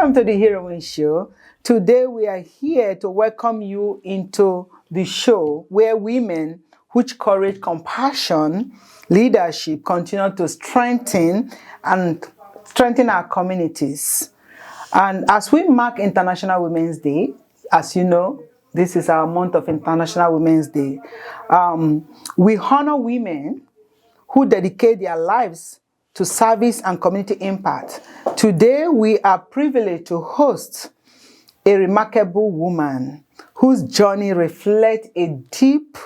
Welcome to the Heroine Show. Today we are here to welcome you into the show where women which courage, compassion, leadership continue to strengthen our communities. And as we mark International Women's Day, as you know, this is our month of International Women's Day. We honor women who dedicate their lives to service and community impact. Today, we are privileged to host a remarkable woman whose journey reflects a deep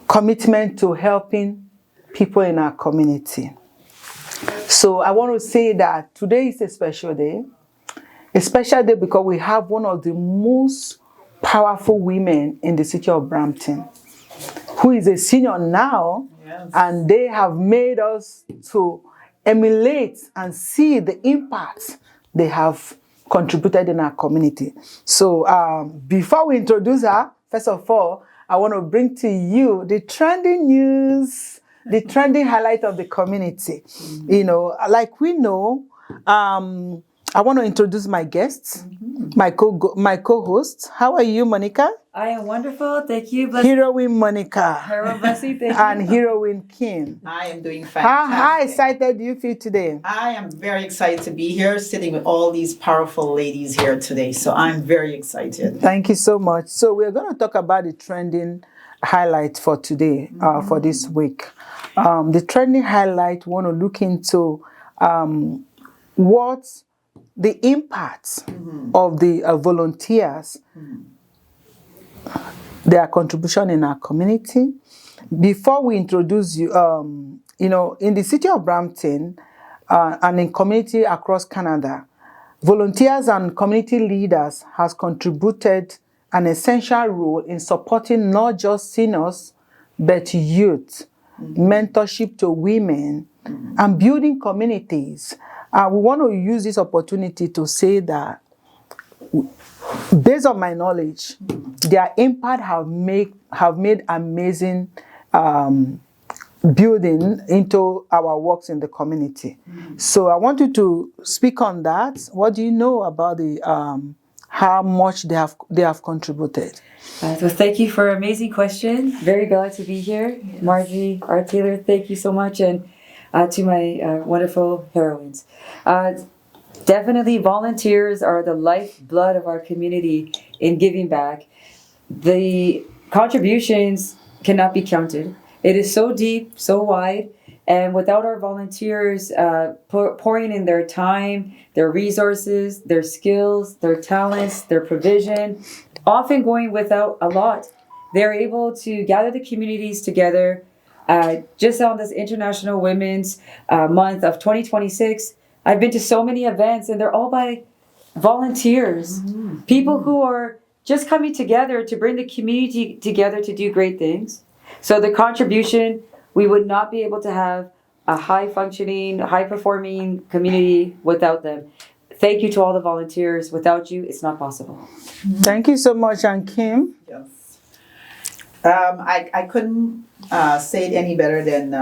commitment to helping people in our community. So I want to say that today is a special day because we have one of the most powerful women in the city of Brampton, who is a senior now, yes. And they have made us to emulate and see the impact they have contributed in our community. So before we introduce her, first of all, I want to bring to you the trending news, the trending highlight of the community. Mm-hmm. You know, like we know, I want to introduce my guests, my co-host. How are you, Monica? I am wonderful. Thank you. Heroine Monica. Heroine Bessie, thank you. And Heroine Kim. I am doing fantastic. How excited do you feel today? I am very excited to be here, sitting with all these powerful ladies here today. So I'm very excited. Thank you so much. So we're going to talk about the trending highlight for today, for this week. The trending highlight, we want to look into what the impact of the volunteers, their contribution in our community. Before we introduce you, you know, in the city of Brampton and in community across Canada, volunteers and community leaders has contributed an essential role in supporting not just seniors, but youth, mentorship to women, and building communities. We want to use this opportunity to say that, based on my knowledge, their impact have made amazing building into our works in the community. So I want you to speak on that. What do you know about the how much they have contributed? So thank you for an amazing question. Very glad to be here. Yes. Marjorie, Art Taylor, thank you so much. And to my wonderful heroines. Definitely volunteers are the lifeblood of our community in giving back. The contributions cannot be counted. It is so deep, so wide, and without our volunteers pouring in their time, their resources, their skills, their talents, their provision, often going without a lot, they're able to gather the communities together. Just on this International Women's Month of 2026, I've been to so many events, and they're all by volunteers, people who are just coming together to bring the community together to do great things. So the contribution, we would not be able to have a high-functioning, high-performing community without them. Thank you to all the volunteers. Without you, it's not possible. Thank you so much, and Kim. Yes. I couldn't say it any better than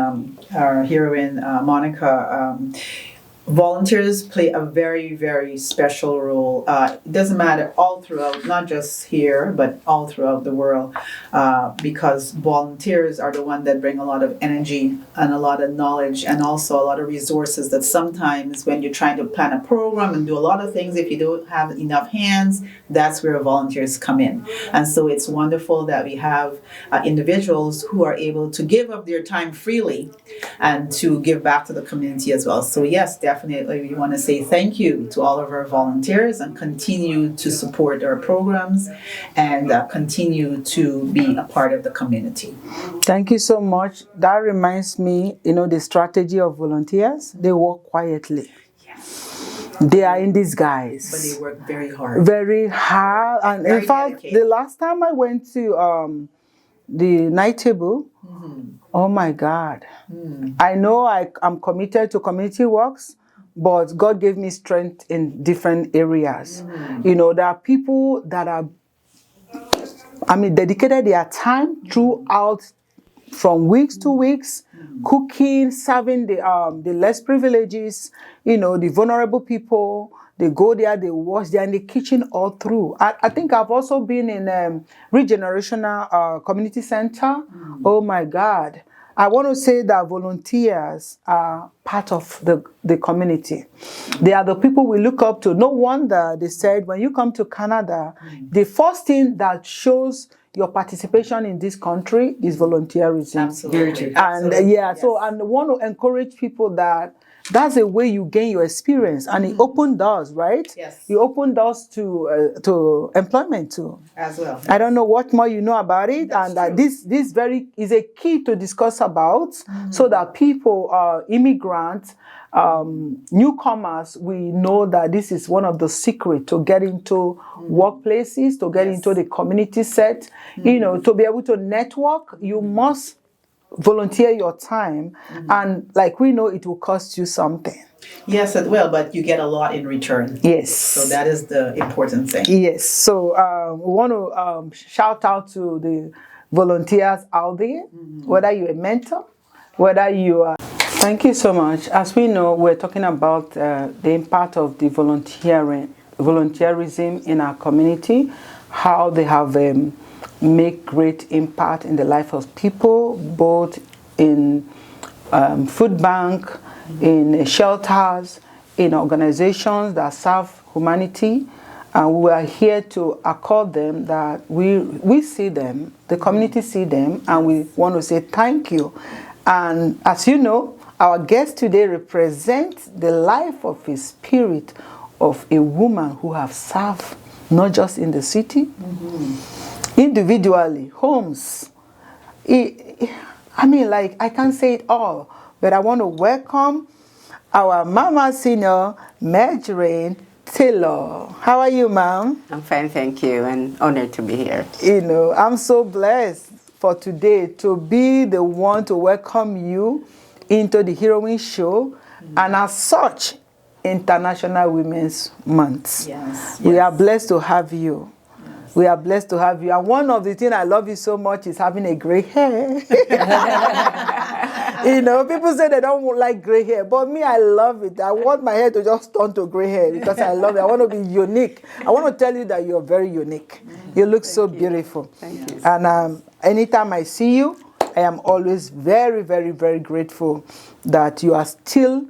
our heroine, Monica. Volunteers play a very, very special role. It doesn't matter all throughout, not just here, but all throughout the world, because volunteers are the ones that bring a lot of energy and a lot of knowledge and also a lot of resources that sometimes when you're trying to plan a program and do a lot of things, if you don't have enough hands, that's where volunteers come in. And so it's wonderful that we have individuals who are able to give up their time freely and to give back to the community as well. So yes, definitely we want to say thank you to all of our volunteers and continue to support our programs and continue to be a part of the community. Thank you so much. That reminds me, you know, the strategy of volunteers, they work quietly. They are in disguise. But they work very hard. Very hard. And very in fact, dedicated. The last time I went to the night table, oh my God. I know I'm committed to community works, but God gave me strength in different areas. You know, there are people that are, dedicated their time throughout from weeks to weeks, cooking, serving the less privileges, you know, the vulnerable people, They go there, they wash, they're in the kitchen all through. I think I've also been in Regenerational Community Center. Oh my God. I want to say that volunteers are part of the community. They are the people we look up to. No wonder they said when you come to Canada, the first thing that shows your participation in this country is volunteerism. Absolutely. And so I want to encourage people that that's the way you gain your experience, and it opened doors, right? Yes. You open doors to employment too. As well. I don't know what more you know about it, That's and true. this very is a key to discuss about, so that people, immigrants, newcomers, we know that this is one of the secrets to get into workplaces, to get into the community set. You know, to be able to network, you must volunteer your time, and like we know, it will cost you something. Yes, it will, but you get a lot in return. Yes. So that is the important thing. Yes. So we want to shout out to the volunteers out there, whether you're a mentor, whether you are. Thank you so much. As we know, we're talking about the impact of the volunteerism in our community, how they have make great impact in the life of people, both in food bank, in shelters, in organizations that serve humanity. And we are here to accord them that we see them, the community see them, and we want to say thank you. And as you know, our guest today represents the life of a spirit of a woman who have served not just in the city, individually, homes. I mean, like, I can't say it all, but I want to welcome our Mama Senior, Marjorie Taylor. How are you, ma'am? I'm fine, thank you, and honored to be here. You know, I'm so blessed for today to be the one to welcome you into the Heroine Show, and as such, International Women's Month. Yes. We are blessed to have you. We are blessed to have you. And one of the things I love you so much is having a gray hair. You know, people say they don't like gray hair, but me, I love it. I want my hair to just turn to gray hair because I love it. I want to be unique. I want to tell you that you're very unique. You look so beautiful. Thank you. And anytime I see you, I am always very, very, very grateful that you are still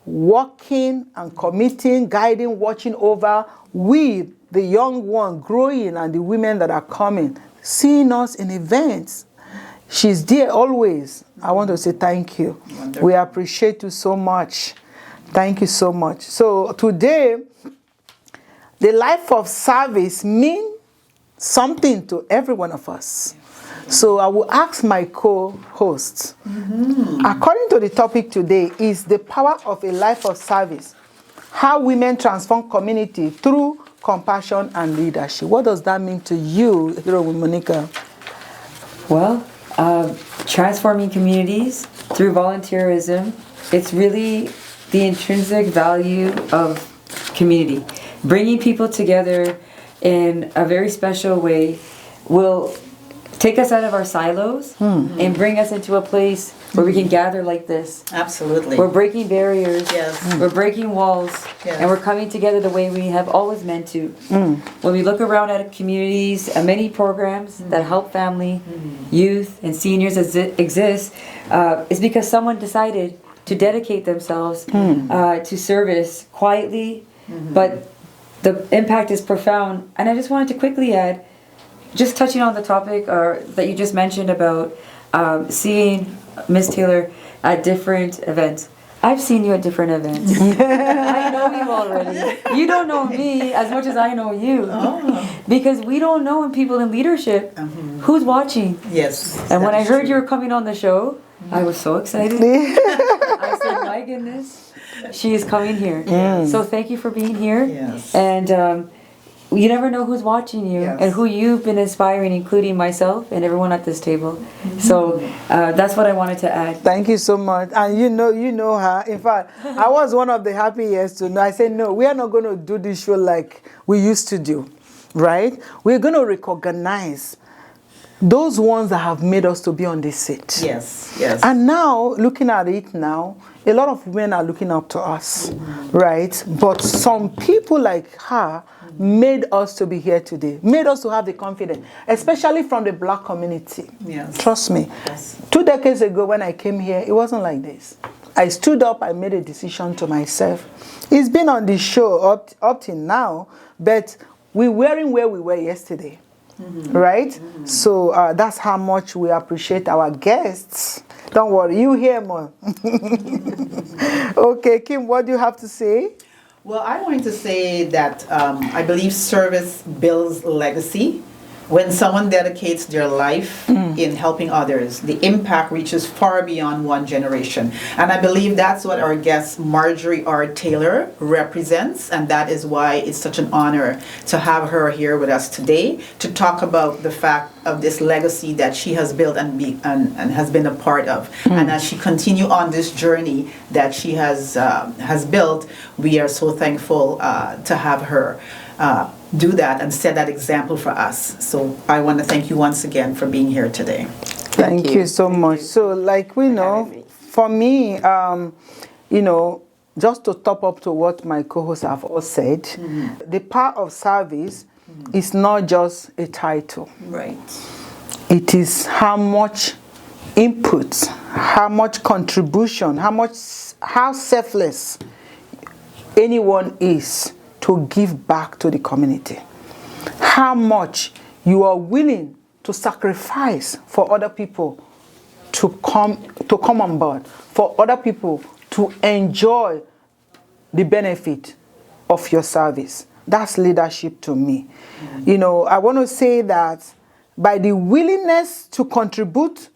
working and committing, guiding, watching over with the young one growing and the women that are coming, seeing us in events. She's there always. I want to say thank you. Wonderful. We appreciate you so much. Thank you so much. So today, the life of service means something to every one of us. So I will ask my co-hosts, according to the topic today, is the power of a life of service, how women transform community through compassion and leadership. What does that mean to you, Heroine Monica? Well, transforming communities through volunteerism, it's really the intrinsic value of community. Bringing people together in a very special way will take us out of our silos and bring us into a place where we can gather like this. Absolutely. We're breaking barriers. Yes. We're breaking walls. Yes. And we're coming together the way we have always meant to. When we look around at communities, many programs that help family, youth, and seniors exist, is because someone decided to dedicate themselves to service quietly, but the impact is profound. And I just wanted to quickly add, just touching on the topic that you just mentioned about seeing Miss Taylor at different events. I've seen you at different events. I know you already. You don't know me as much as I know you. Because we don't know in people in leadership who's watching. Yes. And when that I is heard true. you were coming on the show, I was so excited. I said, my goodness, she is coming here. So thank you for being here. Yes. And you never know who's watching you Yes. and who you've been inspiring, including myself and everyone at this table. So that's what I wanted to add. Thank you so much. And you know her. In fact, I was one of the happiest to know. I said, no, we are not going to do this show like we used to do, right? We're going to recognize those ones that have made us to be on this seat. Yes, yes. And now, looking at it now, a lot of women are looking up to us, right? But some people like her made us to be here today, made us to have the confidence, especially from the black community. Yes. Trust me. Yes. 2 decades ago when I came here, it wasn't like this. I stood up, I made a decision to myself. It's been on the show up till now, but we weren't where we were yesterday. Right? So that's how much we appreciate our guests. Don't worry, you hear more. Okay, Kim, what do you have to say? Well, I'm going to say that I believe service builds legacy. When someone dedicates their life in helping others, the impact reaches far beyond one generation. And I believe that's what our guest Marjorie R. Taylor represents, and that is why it's such an honor to have her here with us today to talk about the fact of this legacy that she has built and has been a part of. And as she continue on this journey that she has built, we are so thankful to have her do that and set that example for us. So I want to thank you once again for being here today. Thank you so much. So like we know, for me, you know, just to top up to what my co-hosts have all said, the power of service is not just a title. Right. It is how much input, how much contribution, how selfless anyone is to give back to the community. How much you are willing to sacrifice for other people to come on board, for other people to enjoy the benefit of your service. That's leadership to me. You know, I want to say that by the willingness to contribute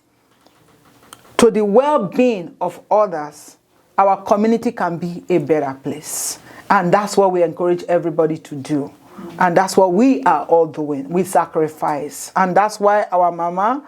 to the well-being of others, our community can be a better place. And that's what we encourage everybody to do. And that's what we are all doing. We sacrifice. And that's why our mama,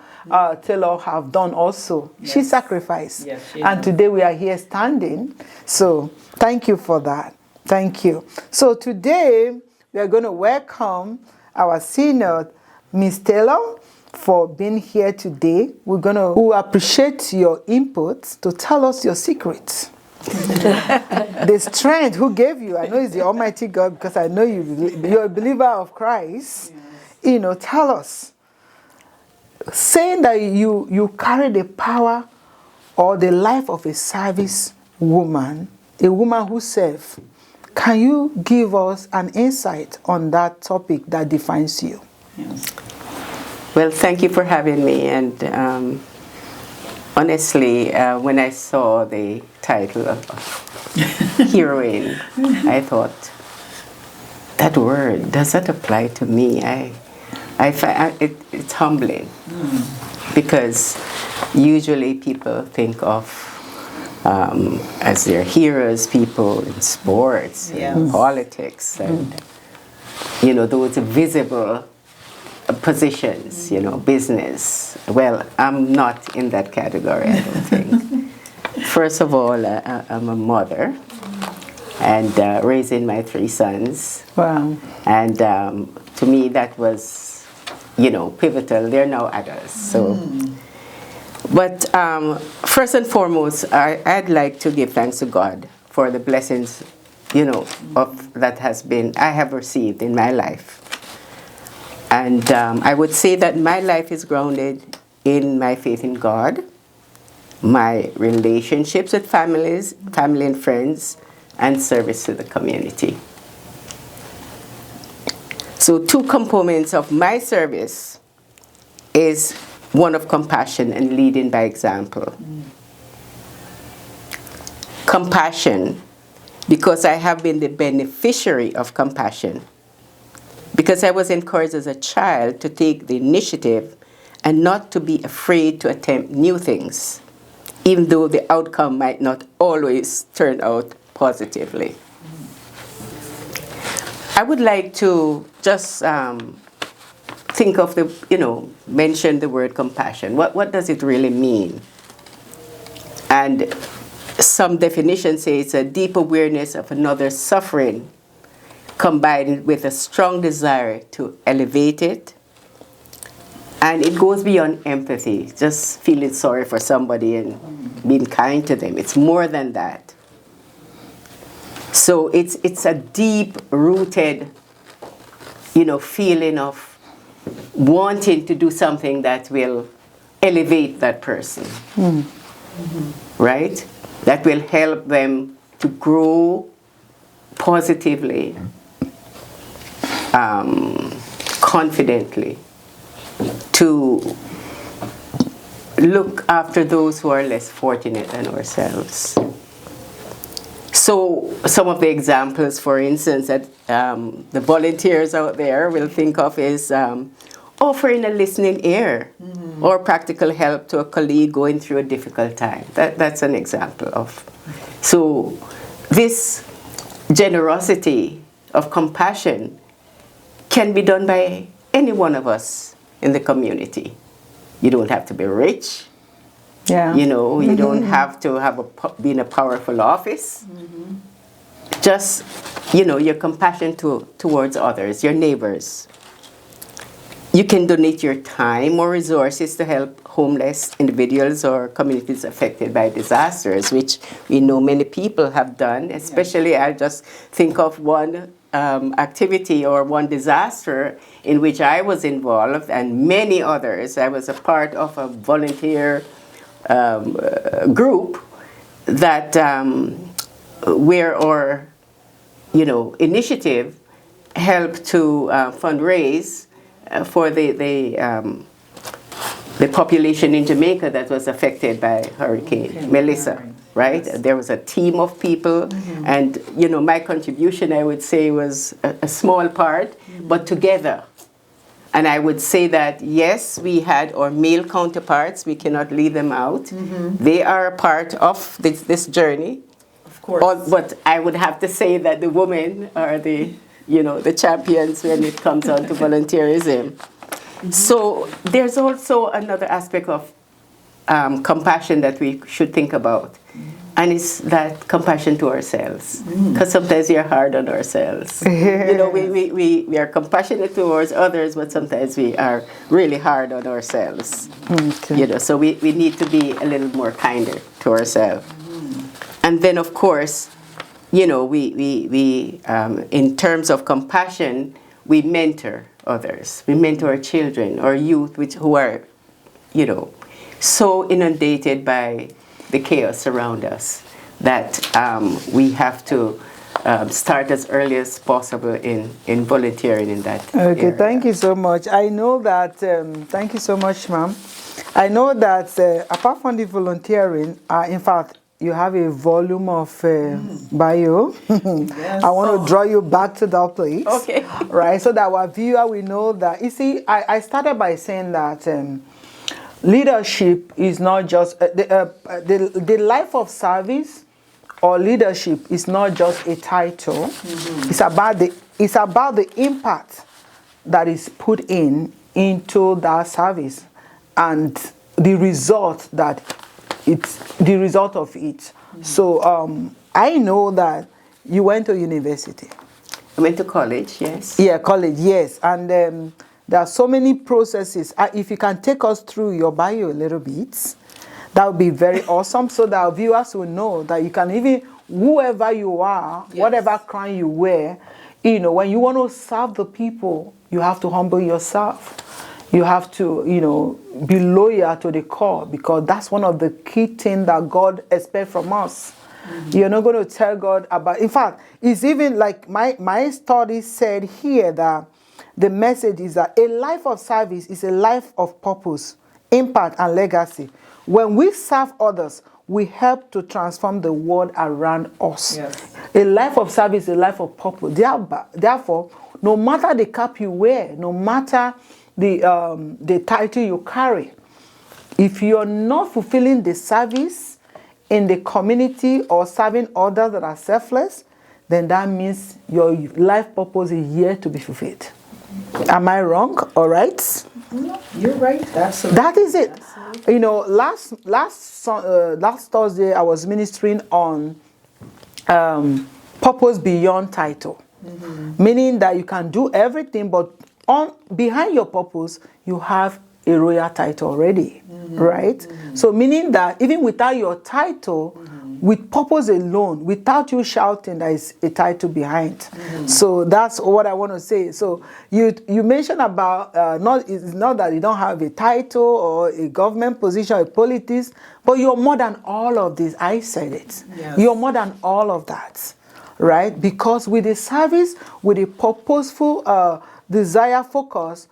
Taylor, have done also. Yes. She sacrificed. Yes, she and today we are here standing. So thank you for that. Thank you. So today we are going to welcome our senior, Miss Taylor, for being here today. We appreciate your input to tell us your secrets. The strength who gave you, I know it's the Almighty God, because I know you're a believer of Christ. Yes. You know, tell us, saying that you carry the power or the life of a service woman, a woman who serves. Can you give us an insight on that topic that defines you? Yes. Well, thank you for having me. And honestly, when I saw the title of Heroine, I thought, that word, does that apply to me? I find it's humbling because usually people think of as their heroes people in sports, and politics, and you know, those visible positions, you know, business. Well, I'm not in that category, I don't think. First of all, I'm a mother and raising my 3 sons. Wow. And to me, that was, you know, pivotal. They're now adults. So, but first and foremost, I'd like to give thanks to God for the blessings, you know, I have received in my life. And I would say that my life is grounded in my faith in God, my relationships with family and friends, and service to the community. So 2 components of my service is one of compassion and leading by example. Compassion, because I have been the beneficiary of compassion. Because I was encouraged as a child to take the initiative and not to be afraid to attempt new things, even though the outcome might not always turn out positively. I would like to just think of mention the word compassion. What does it really mean? And some definitions say it's a deep awareness of another's suffering combined with a strong desire to elevate it And it goes beyond empathy, just feeling sorry for somebody and being kind to them. It's more than that. So it's a deep-rooted, feeling of wanting to do something that will elevate that person, right? That will help them to grow positively, confidently, to look after those who are less fortunate than ourselves. So some of the examples, for instance, that the volunteers out there will think of is offering a listening ear or practical help to a colleague going through a difficult time. That's an example of. So this generosity of compassion can be done by any one of us in the community. You don't have to be rich. Yeah. You don't have to be in a powerful office. Just, your compassion towards others, your neighbors. You can donate your time or resources to help homeless individuals or communities affected by disasters, which we know many people have done. Especially, I just think of one activity or one disaster in which I was involved, and many others. I was a part of a volunteer group that where our initiative helped to fundraise for the population in Jamaica that was affected by Hurricane Melissa, right? Yes. There was a team of people, and my contribution, I would say, was a small part, but together. And I would say that, yes, we had our male counterparts. We cannot leave them out. They are a part of this journey. Of course. But I would have to say that the women are the champions when it comes down to volunteerism. So there's also another aspect of compassion that we should think about. And it's that compassion to ourselves. Because sometimes we are hard on ourselves. We are compassionate towards others, but sometimes we are really hard on ourselves. Okay. So we need to be a little more kinder to ourselves. And then, of course, we in terms of compassion, we mentor others. We mentor our children, our youth, who are, so inundated by the chaos around us that we have to start as early as possible in volunteering in that Okay, area. Thank you so much. I know that, thank you so much, ma'am. I know that apart from the volunteering, in fact, you have a volume of bio. Yes. I want to draw you back to that place. Okay. Right, so that our viewer will know that, you see, I started by saying that leadership is not just the life of service or leadership is not just a title. It's about the impact that is put into that service and the result of it. So I know that you went to university. I went to college, yes. Yeah, college, yes. And there are so many processes. If you can take us through your bio a little bit, that would be very awesome, so that our viewers will know that you can even, whoever you are, yes, whatever crown you wear, when you want to serve the people, you have to humble yourself. You have to, be loyal to the core, because that's one of the key things that God expects from us. You're not going to tell God about, in fact, it's even like my study said here that the message is that a life of service is a life of purpose, impact, and legacy. When we serve others, we help to transform the world around us. Yes. A life of service is a life of purpose. Therefore, no matter the cap you wear, no matter the title you carry, if you're not fulfilling the service in the community or serving others that are selfless, then that means your life purpose is yet to be fulfilled. Am I wrong? All right? No, you're right. Absolutely. That is it. Absolutely. Last Thursday I was ministering on purpose beyond title, meaning that you can do everything, but behind your purpose you have a royal title already, right? So meaning that even without your title, with purpose alone, without you shouting, there is a title behind. So that's what I want to say. So you mentioned about it's not that you don't have a title or a government position or politics, but you're more than all of this. I said it. Yes. You're more than all of that, right? Because with a service, with a purposeful desire, focus,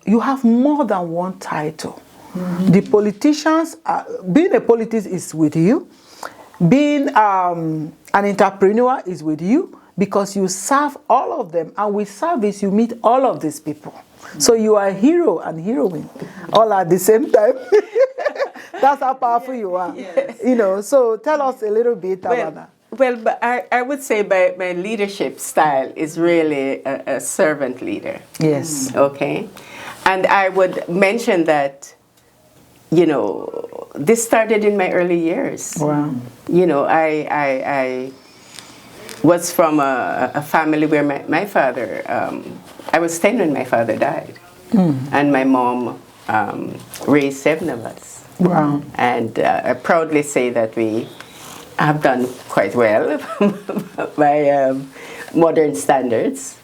you have more than one title. The politicians, being a politician is with you. Being an entrepreneur is with you because you serve all of them, and with service you meet all of these people. So you are a hero and heroine all at the same time. That's how powerful you are. Yes. You know, so tell us a little bit about that. Well, but I would say my leadership style is really a servant leader. Yes. Okay? And I would mention that, you know, this started in my early years. Wow. You know, I was from a family where my father, I was 10 when my father died. And my mom raised 7 of us. Wow. And I proudly say that we have done quite well by modern standards.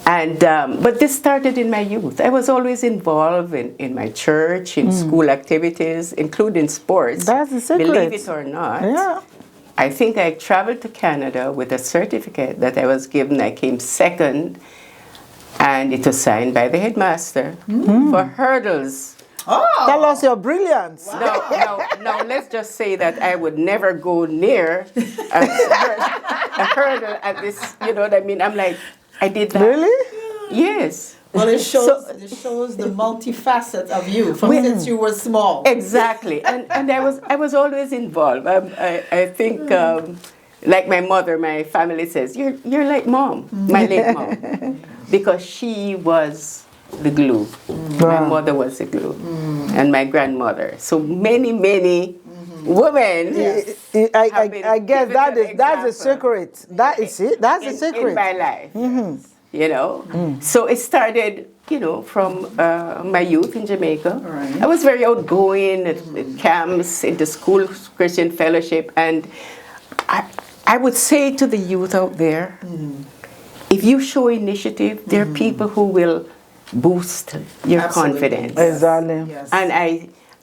And but this started in my youth. I was always involved in my church, in school activities, including sports. That's the secret. Believe it or not. Yeah. I think I traveled to Canada with a certificate that I was given. I came second, and it was signed by the headmaster for hurdles. Oh, Tell us your brilliance. No, let's just say that I would never go near a hurdle at this, you know what I mean? I'm like, I did that. Really? Yes. well, it shows the multifacet of you from since you were small. Exactly. And I was always involved. I think, like my mother, my family says, you're like mom, my late mom. Because she was the glue. My mother was the glue. And my grandmother. So many women. I guess that's the secret. That is it. That's the secret. In my life. You know? So it started, you know, from my youth in Jamaica. Right. I was very outgoing at camps, into school, Christian fellowship. And I would say to the youth out there, if you show initiative, there are people who will boost your Absolutely. confidence. Exactly. Yes. And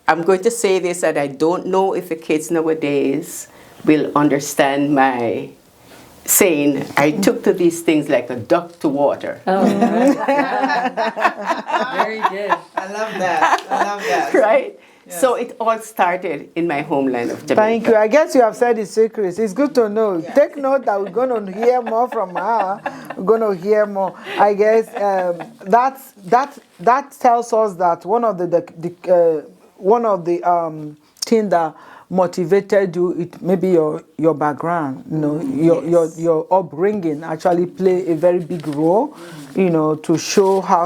I'm going to say this, and I don't know if the kids nowadays will understand my saying, I took to these things like a duck to water. Oh, very good. I love that. Right? Yes. So it all started in my homeland of Jamaica. Thank you. I guess you have said the secrets. It's good to know. Yes. Take note that we're going to hear more from her. We're going to hear more. I guess that tells us that one of the things that motivated you, it maybe your background, you know, your upbringing actually play a very big role, you know, to show how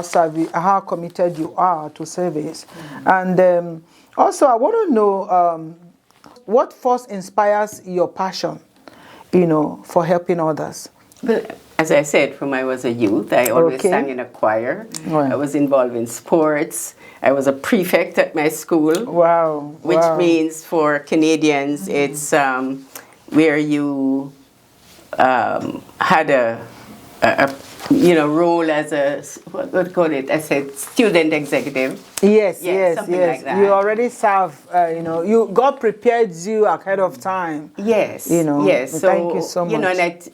committed you are to service. And also, I want to know what first inspires your passion, you know, for helping others. Well, as I said, from I was a youth, I always sang in a choir. Right. I was involved in sports. I was a prefect at my school. Wow. Which means for Canadians, it's where you had a role as what do you call it? As a student executive. Yes. Something like that. You already serve, God prepared you ahead of time. Yes. You know. Yes. So, thank you so much. You know,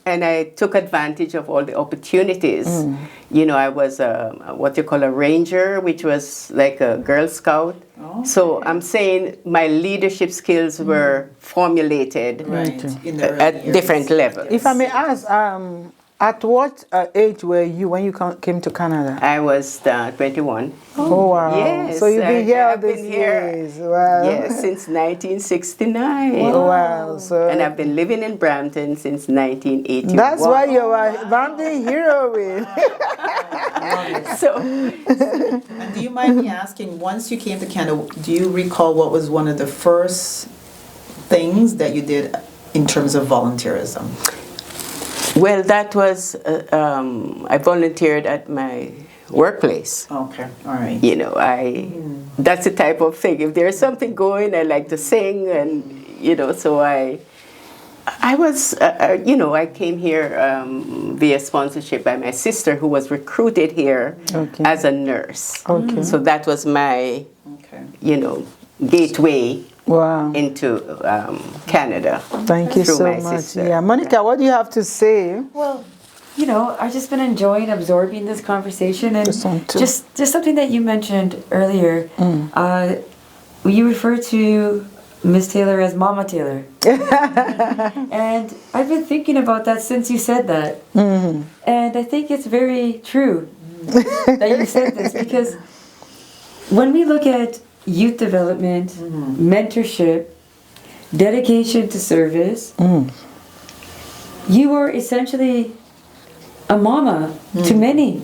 and I took advantage of all the opportunities. You know, I was what you call a ranger, which was like a Girl Scout. Oh, so I'm saying my leadership skills were formulated Right. In the early at years. different levels. If I may ask, at what age were you when you came to Canada? I was 21. Oh wow! Yes, So you've been here all I've been these here. years. Wow. Yes, since 1969. Wow. So And I've been living in Brampton since 1981. that's why you're a Brampton heroine. So, And do you mind me asking, once you came to Canada, do you recall what was one of the first things that you did in terms of volunteerism? Well, that was, I volunteered at my workplace. Okay, all right. You know, that's the type of thing. If there's something going, I like to sing, and, you know, so I was, you know, I came here via sponsorship by my sister, who was recruited here as a nurse. Okay. So that was my, you know, gateway into Canada. Thank you through so my much. sister. Yeah, Monica, what do you have to say? Well, you know, I've just been enjoying absorbing this conversation, and just something that you mentioned earlier. You refer to Miss Taylor as Mama Taylor, and I've been thinking about that since you said that, and I think it's very true that you said this, because when we look at youth development, mentorship, dedication to service, you are essentially a mama to many.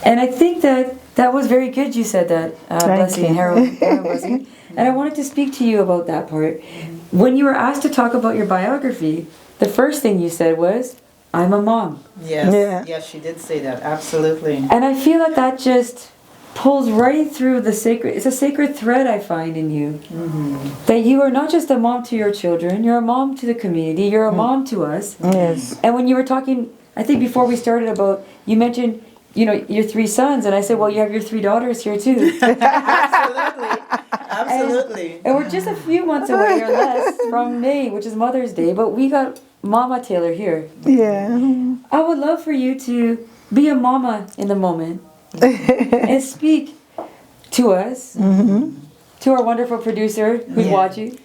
And I think that was very good you said that, Blessing and Heroine. And I wanted to speak to you about that part. When you were asked to talk about your biography, the first thing you said was, I'm a mom. Yes, she did say that, absolutely. And I feel that just pulls right through the sacred, it's a sacred thread I find in you. That you are not just a mom to your children, you're a mom to the community, you're a mom to us. Yes. And when you were talking, I think before we started about, you mentioned, you know, your 3 sons, and I said, well, you have your 3 daughters here too. Absolutely. And we're just a few months away or less from May, which is Mother's Day, but we got Mama Taylor here. Yeah. I would love for you to be a mama in the moment and speak to us, to our wonderful producer who's watching,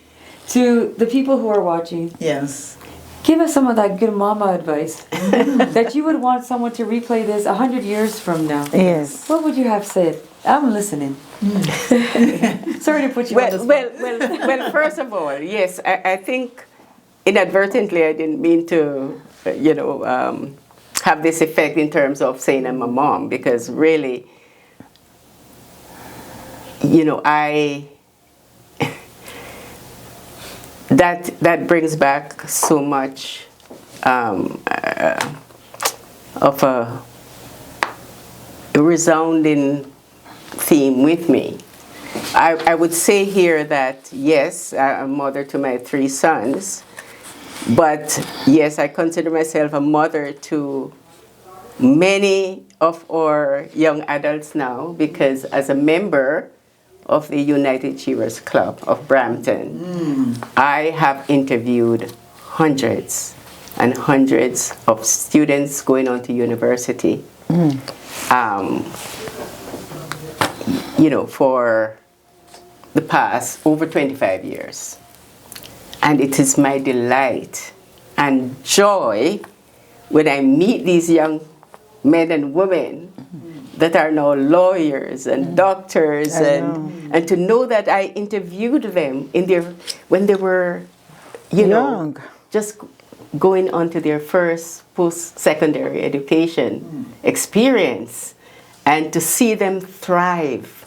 to the people who are watching. Yes. Give us some of that good mama advice that you would want someone to replay this 100 years from now. Yes. What would you have said? I'm listening. Sorry to put you on the spot. Well, first of all, yes, I think inadvertently I didn't mean to, you know, have this effect in terms of saying I'm a mom, because really, you know, that brings back so much of a resounding theme with me. I would say here that yes, I'm a mother to my 3 sons, but yes, I consider myself a mother to many of our young adults now, because as a member of the United Cheerers Club of Brampton, I have interviewed hundreds and hundreds of students going on to university, you know, for the past over 25 years. And it is my delight and joy when I meet these young men and women that are now lawyers and doctors, and to know that I interviewed them when they were, you know, just going on to their first post-secondary education experience, and to see them thrive.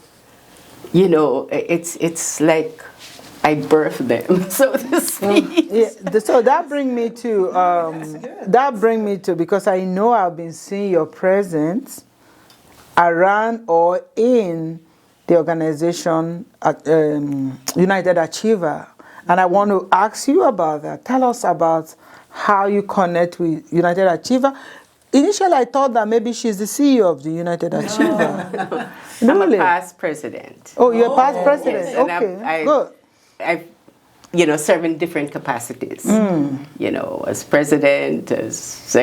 You know, it's like I birthed them, so to speak. So that brings me to, because I know I've been seeing your presence around or in the organization at United Achiever, and I want to ask you about that. Tell us about how you connect with United Achiever. Initially, I thought that maybe she's the CEO of the United Achiever. No. I'm a past president. Oh, you're a past president. Yes, and okay, good. I've, you know, served in different capacities. You know, as president, as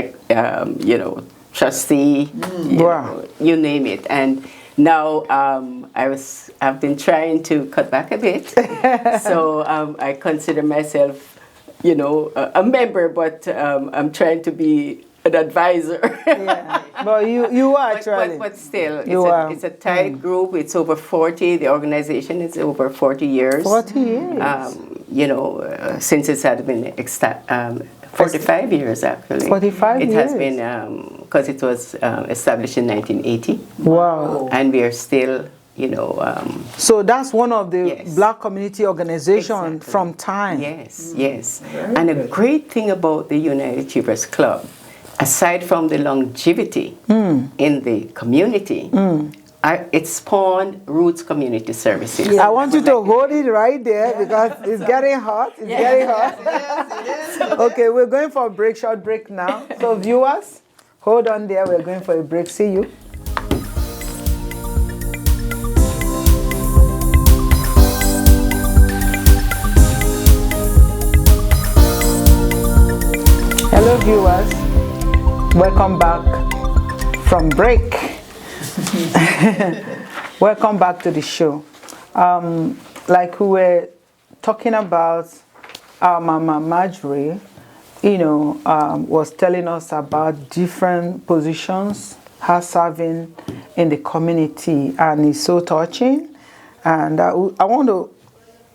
you know, trustee, you know, you name it. And now I've been trying to cut back a bit. So I consider myself, you know, a member, but I'm trying to be an advisor. But you are actually. But still, it's a tight group. It's over 40. The organization is over 40 years. 40 years. You know, since it had been 45 years actually. 45 years. It has been, because it was established in 1980. Wow. And we are still So that's one of the Yes. Black community organization Exactly. from time. Yes, yes. And a great thing about the United Achievers Club, aside from the longevity in the community, it spawned Roots Community Services. I want you to hold it right there because it's getting hot. It's getting hot. Okay, we're going for a break, short break now. So viewers, hold on there. We're going for a break. See you. Hello viewers, welcome back from break. Welcome back to the show. Like we were talking about, our Mama Marjorie, was telling us about different positions, her serving in the community, and it's so touching. And I want to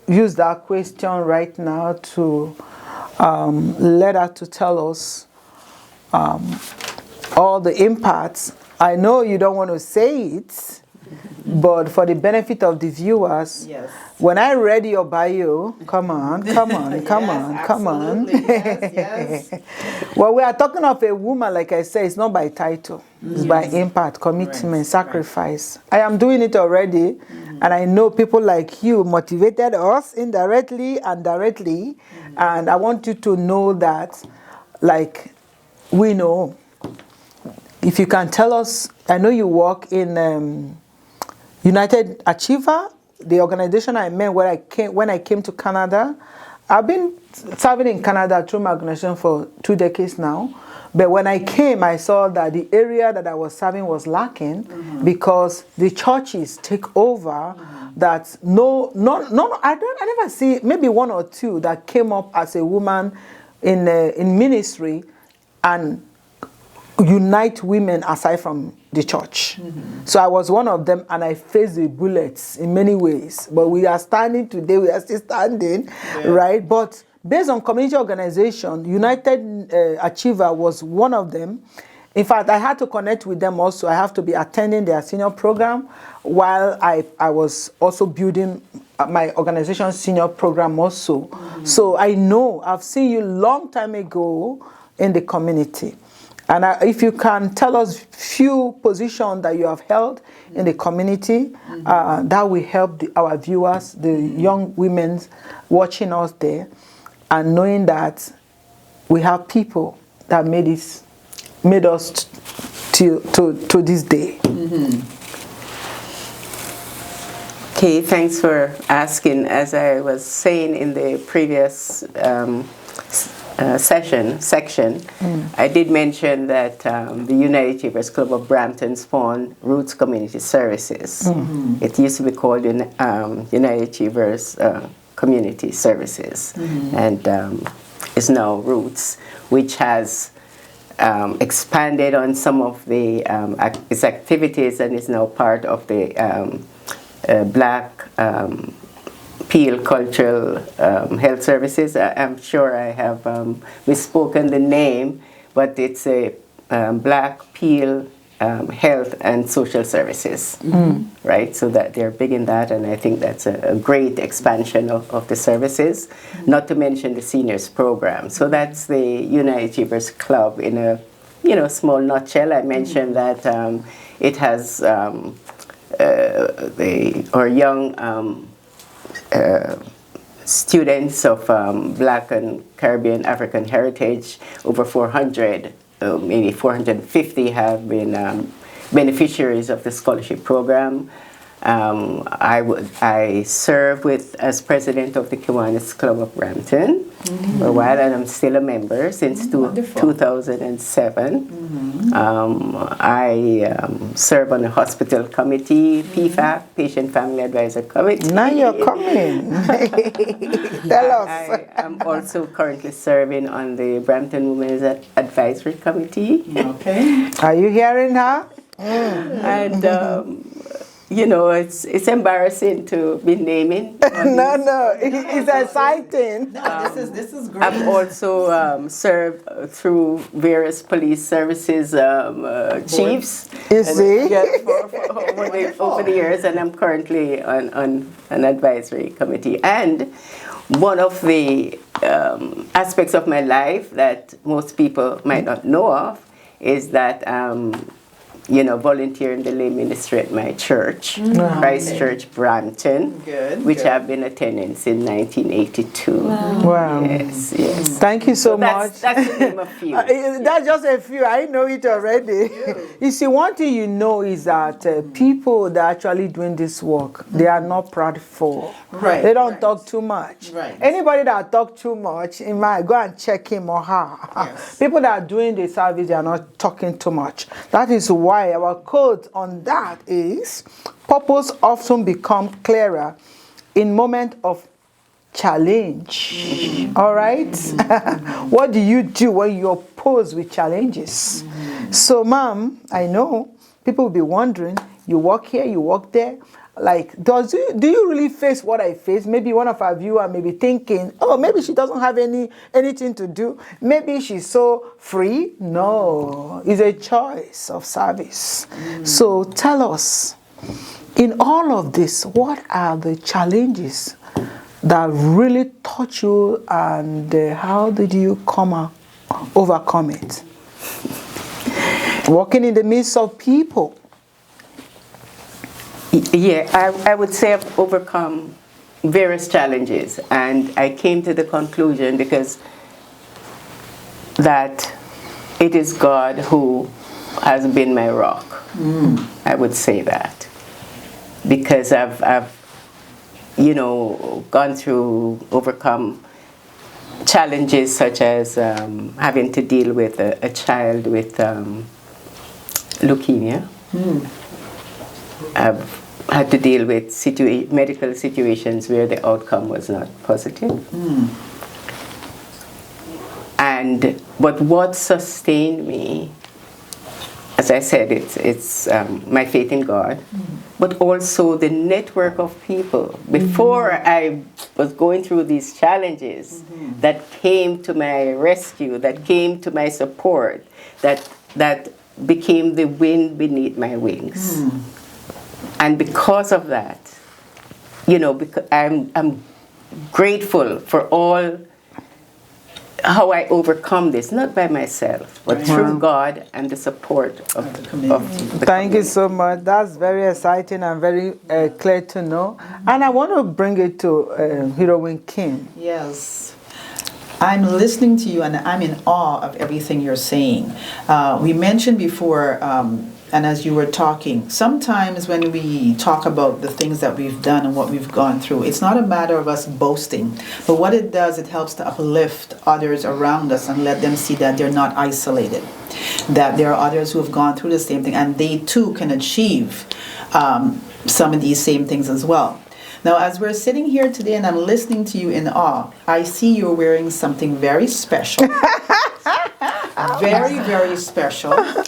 use that question right now to let her to tell us all the impacts. I know you don't want to say it, but for the benefit of the viewers, Yes. when I read your bio, come on. Yes, absolutely. Yes. Well, we are talking of a woman, like I said, it's not by title, it's by impact, commitment, Right, sacrifice. I am doing it already, and I know people like you motivated us indirectly and directly, and I want you to know that, like, we know. If you can tell us, I know you work in United Achiever, the organization I met when I came to Canada. I've been serving in Canada through my organization for 2 decades now. But when I came, I saw that the area that I was serving was lacking because the churches take over. That I never see, maybe 1 or 2 that came up as a woman in ministry and unite women aside from the church. So I was one of them, and I faced the bullets in many ways. But we are standing today, we are still standing, right? But based on community organization, United Achiever was one of them. In fact, I had to connect with them also. I have to be attending their senior program while I was also building my organization's senior program also. So I know, I've seen you long time ago in the community. And if you can tell us few positions that you have held in the community, that will help our viewers, the young women watching us there, and knowing that we have people that made us to this day. Okay, thanks for asking. As I was saying in the previous section, I did mention that the United Achievers Club of Brampton spawned Roots Community Services. It used to be called United Achievers Community Services, and is now Roots, which has expanded on some of its activities and is now part of the Black Peel Cultural Health Services. I'm sure I have misspoken the name, but it's a Black Peel Health and Social Services, right? So that they're big in that, and I think that's a great expansion of the services, not to mention the seniors program. So that's the United Achievers Club in a small nutshell. I mentioned that it has our young students of Black and Caribbean African heritage, over 400, maybe 450 have been beneficiaries of the scholarship program. I serve as president of the Kiwanis Club of Brampton for a while, and I'm still a member since 2007. I serve on the hospital committee, PFAC, Patient Family Advisor Committee. Now you're coming. Tell us. I am also currently serving on the Brampton Women's Advisory Committee. Okay. Are you hearing her? And it's embarrassing to be naming. No, it's exciting. No, this is great. I've also served through various police services chiefs. You see? Over the years, and I'm currently on an advisory committee. And one of the aspects of my life that most people might not know of is that volunteer in the lay ministry at my church, Christ Church Brampton, which I've been attending since 1982. Wow. Yes. Thank you so much. That's the name of few. That's just a few. I know it already. You see, one thing you know is that people that are actually doing this work, they are not prideful. Right. They don't talk too much. Right. Anybody that talk too much, it might go and check him or her. Yes. People that are doing the service, they are not talking too much. That is why our quote on that is, purpose often become clearer in moment of challenge. All right? What do you do when you're posed with challenges? So, Mom, I know people will be wondering, you walk here, you walk there. Like, do you really face what I face? Maybe one of our viewers may be thinking, oh, maybe she doesn't have anything to do. Maybe she's so free. No, it's a choice of service. So tell us, in all of this, what are the challenges that really touch you, and how did you overcome it? Walking in the midst of people. Yeah, I would say I've overcome various challenges, and I came to the conclusion because that it is God who has been my rock. I would say that because I've overcome challenges such as having to deal with a child with leukemia. I've had to deal with medical situations where the outcome was not positive. But what sustained me, as I said, it's my faith in God, but also the network of people. Before I was going through these challenges, that came to my rescue, that came to my support, that became the wind beneath my wings. And because of that, because I'm grateful for all how I overcome this, not by myself, but through God and the support of the community. Thank you so much. That's very exciting and very clear to know. And I want to bring it to Heroine Kim. Yes. I'm listening to you and I'm in awe of everything you're saying. We mentioned before, and as you were talking, sometimes when we talk about the things that we've done and what we've gone through, it's not a matter of us boasting, but what it does, it helps to uplift others around us and let them see that they're not isolated, that there are others who have gone through the same thing and they too can achieve some of these same things as well. Now, as we're sitting here today and I'm listening to you in awe, I see you're wearing something very special. Very, very special.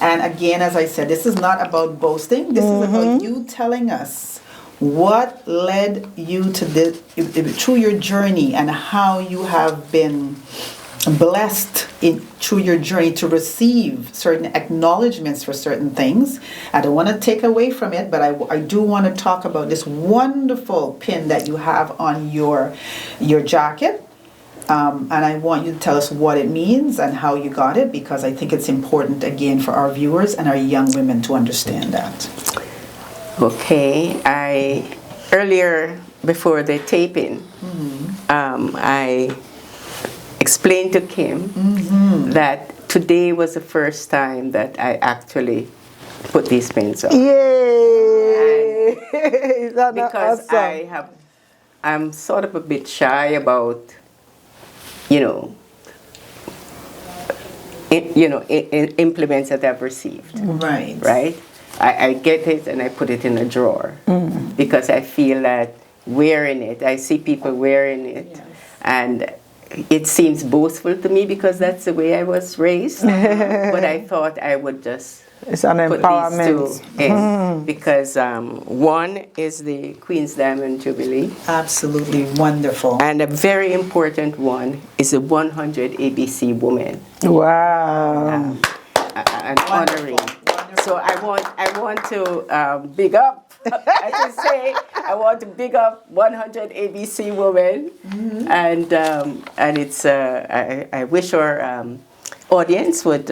And again, as I said, this is not about boasting. This is about you telling us what led you to this, through your journey, and how you have been blessed through your journey to receive certain acknowledgments for certain things. I don't want to take away from it, but I do want to talk about this wonderful pin that you have on your jacket. And I want you to tell us what it means and how you got it, because I think it's important, again, for our viewers and our young women to understand that. Okay. Earlier, before the taping, I explained to Kim that today was the first time that I actually put these pins on. Yay! Is that not because awesome? I'm sort of a bit shy about implements that I've received. Right? I get it and I put it in a drawer because I feel that wearing it, I see people wearing it, and it seems boastful to me because that's the way I was raised. But I thought I would just It's an put empowerment. these two in because one is the Queen's Diamond Jubilee, Absolutely wonderful. and a very important one is the 100 ABC Women. Wow. And honoring. So I want to big up. I should say I want to big up 100 ABC Women, and it's I wish our audience would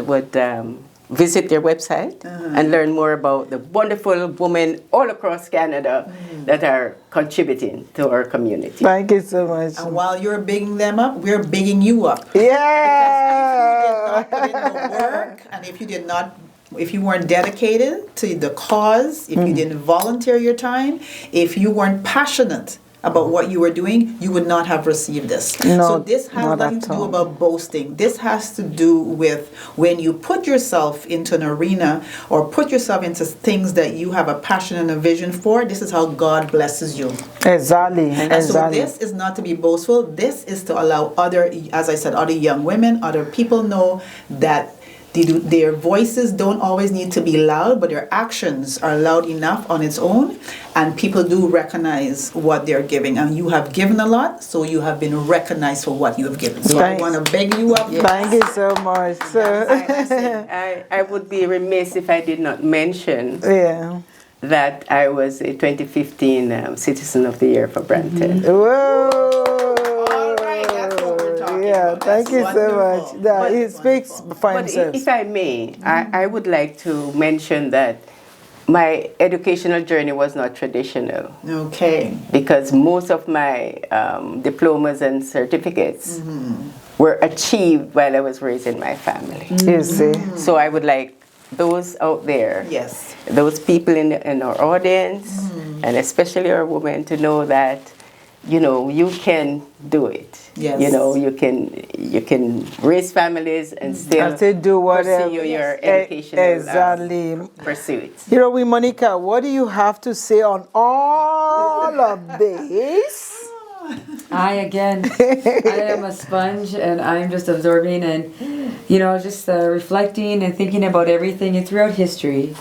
visit their website and learn more about the wonderful women all across Canada that are contributing to our community. Thank you so much. And while you're bigging them up, we're bigging you up. Yeah. Because if you did not put in the work, and if you weren't dedicated to the cause, if you didn't volunteer your time, if you weren't passionate about what you were doing, you would not have received this. So this has nothing to do about boasting. This has to do with when you put yourself into an arena or put yourself into things that you have a passion and a vision for, this is how God blesses you. Exactly. And so this is not to be boastful. This is to allow other, as I said, other young women, other people know that their voices don't always need to be loud, but their actions are loud enough on its own, and people do recognize what they're giving. And you have given a lot, so you have been recognized for what you have given. So I want to beg you up. Thank you so much. I would be remiss if I did not mention that I was a 2015 Citizen of the Year for Brampton. Whoa. Yeah, thank you so much. It speaks for himself. If I may, I would like to mention that my educational journey was not traditional. Okay. Because most of my diplomas and certificates were achieved while I was raising my family. You see. So I would like those out there, those people in our audience, and especially our women, to know that you can do it. Yes. You can raise families and still do whatever pursue your educational pursuits. Heroine Monica, what do you have to say on all of this? I am a sponge, and I'm just absorbing and, just reflecting and thinking about everything and throughout history.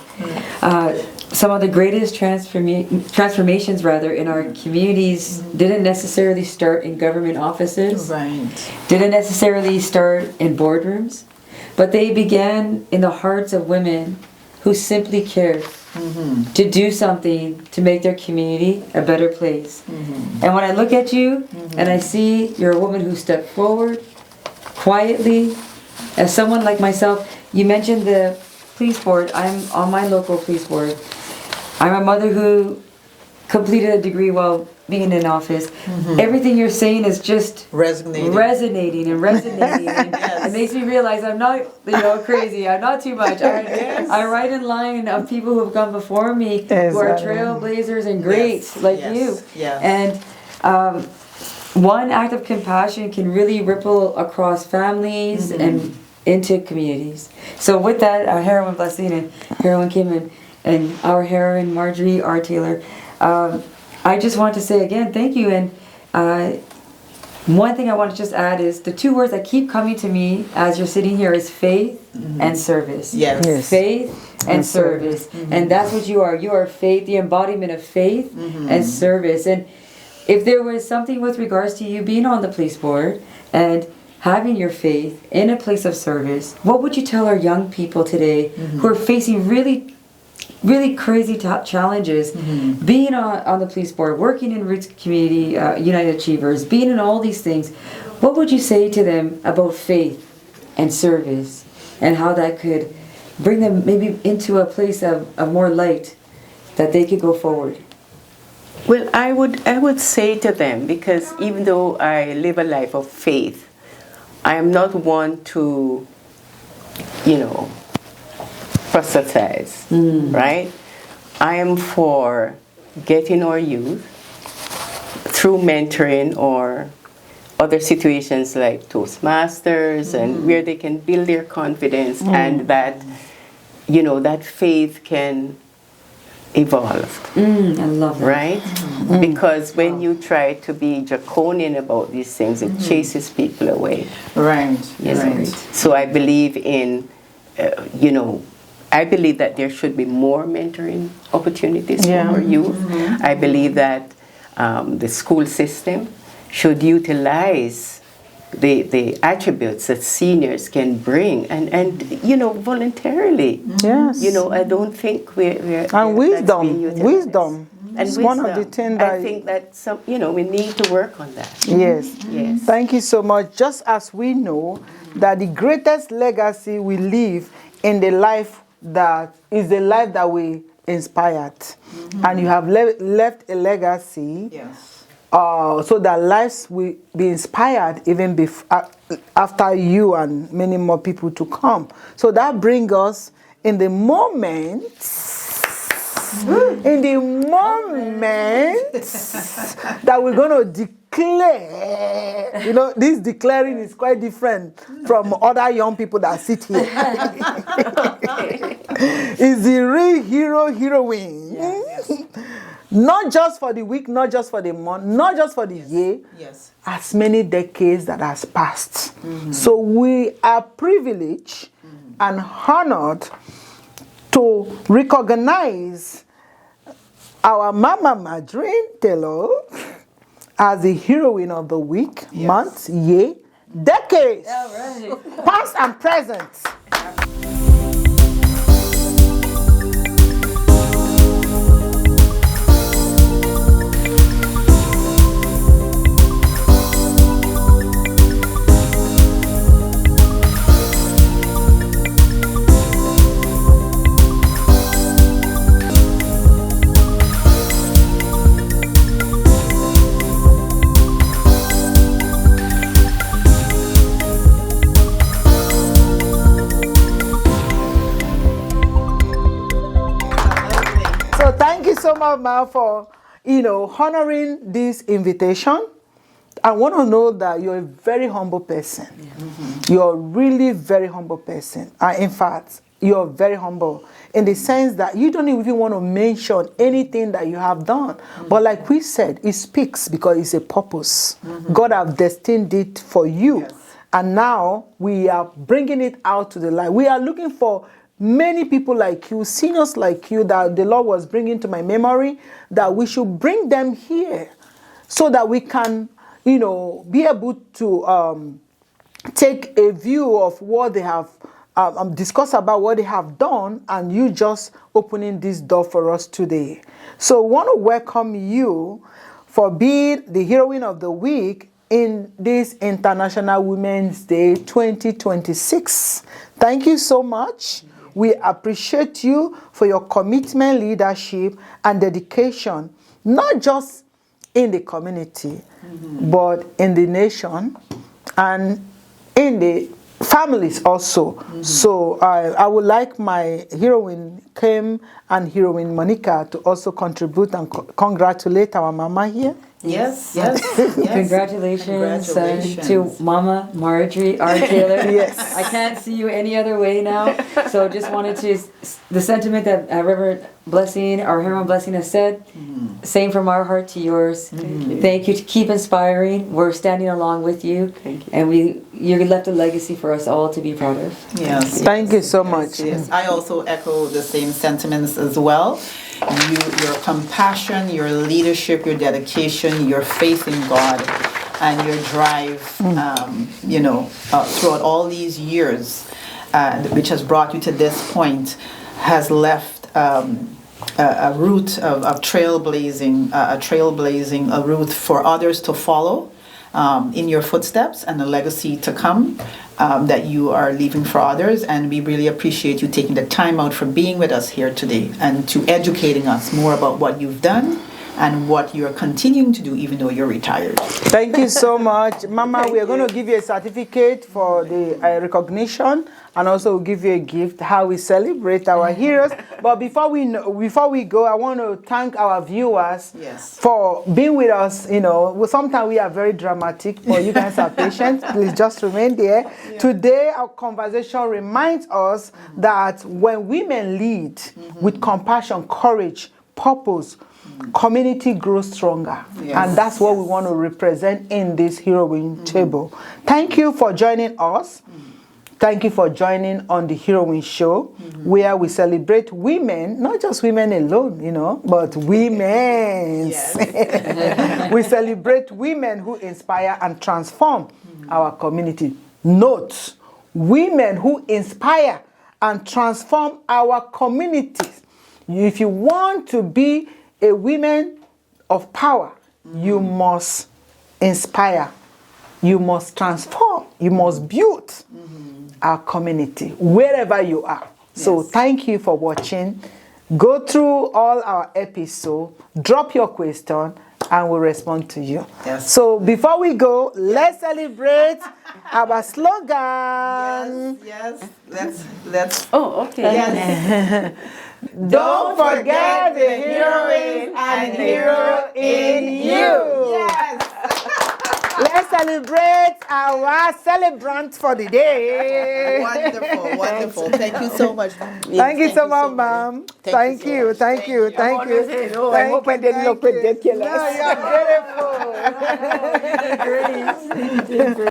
Some of the greatest transformations in our communities didn't necessarily start in government offices, didn't necessarily start in boardrooms, but they began in the hearts of women who simply cared to do something to make their community a better place. And when I look at you and I see you're a woman who stepped forward quietly, as someone like myself, you mentioned the police board. I'm on my local police board. I'm a mother who completed a degree while being in office. Everything you're saying is just resonating. And it makes me realize I'm not crazy. I'm not too much. I write in line of people who have gone before me who are trailblazers and greats like you. And one act of compassion can really ripple across families and into communities. So with that, our heroine Blessing and heroine Kim and our heroine Marjorie R. Taylor, I just want to say again, thank you. And one thing I want to just add is the two words that keep coming to me as you're sitting here is faith and service. Faith and service. And that's what you are. You are faith, the embodiment of faith and service. And if there was something with regards to you being on the police board and having your faith in a place of service, what would you tell our young people today who are facing really crazy challenges, being on the police board, working in Roots Community, United Achievers, being in all these things? What would you say to them about faith and service and how that could bring them maybe into a place of more light that they could go forward? Well, I would say to them, because even though I live a life of faith, I am not one to, proselytize, right? I am for getting our youth through mentoring or other situations like Toastmasters and where they can build their confidence and that, that faith can evolve. I love that. Right? Because when you try to be draconian about these things, it chases people away. Right. So I believe in, I believe that there should be more mentoring opportunities for youth. I believe that the school system should utilize the attributes that seniors can bring and voluntarily. Yes. I don't think we're And wisdom. And It's one of the things that I think that we need to work on that. Yes. Yes. Thank you so much. Just as we know that the greatest legacy we live in the life that is the life that we inspired. And you have left a legacy. Yes. So that lives will be inspired even after you and many more people to come. So that brings us in the moment, that we're going to declare. This declaring is quite different from other young people that sit here. It's the real hero, heroine. Yes. Not just for the week, not just for the month, not just for the year, Yes. as many decades that has passed. So we are privileged and honored to recognize our Mama Marjorie Taylor as the heroine of the week, month, year, decades, past and present. So thank you so much, Ma, for honoring this invitation. I want to know that you're a very humble person. You're really very humble person. In fact, you're very humble in the sense that you don't even want to mention anything that you have done. But like we said, it speaks because it's a purpose. God have destined it for you. Yes. And now we are bringing it out to the light. We are looking for many people like you, seniors like you, that the Lord was bringing to my memory, that we should bring them here so that we can, be able to take a view of what they have, discuss about what they have done, and you just opening this door for us today. So I want to welcome you for being the heroine of the week in this International Women's Day 2026. Thank you so much. We appreciate you for your commitment, leadership, and dedication, not just in the community, but in the nation and in the families also. So I would like my heroine Kim and heroine Monica to also contribute and congratulate our mama here. Yes, yes, yes. Congratulations to Mama Marjorie R. Taylor. Yes. I can't see you any other way now. So just wanted to, the sentiment that Reverend Blessing, our heroine Blessing has said, same from our heart to yours. Thank you. To keep inspiring. We're standing along with you. Thank you. And you left a legacy for us all to be proud of. Yes. Thank you so much. Yes. I also echo the same sentiments as well. Your compassion, your leadership, your dedication, your faith in God, and your drive, throughout all these years, which has brought you to this point, has left a route of trailblazing, a route for others to follow in your footsteps, and a legacy to come that you are leaving for others. And we really appreciate you taking the time out for being with us here today and to educating us more about what you've done and what you're continuing to do even though you're retired. Thank you so much. Mama, we are going to give you a certificate for the recognition, and also give you a gift, how we celebrate our heroes. But before we go, I want to thank our viewers for being with us. Sometimes we are very dramatic, but you guys are patient. Please just remain there. Yeah. Today, our conversation reminds us that when women lead with compassion, courage, purpose, community grows stronger. Yes. And that's what we want to represent in this heroine table. Thank you for joining us. Thank you for joining on the Heroine Show, where we celebrate women, not just women alone, but women. Yes. We celebrate women who inspire and transform our community. Note, women who inspire and transform our communities. If you want to be a woman of power, you must inspire, you must transform, you must build our community wherever you are. So thank you for watching. Go through all our episodes, drop your question, and we'll respond to you. Yes. So before we go, let's celebrate our slogan. Yes. Let's. Oh, okay. Yes. Don't forget the heroine and hero in you. Yes. Let's celebrate our celebrant for the day. Wonderful. Thank you so much. Thank you so much, ma'am. Thank you. Thank you. I hope I didn't look ridiculous. No, you're beautiful. Great.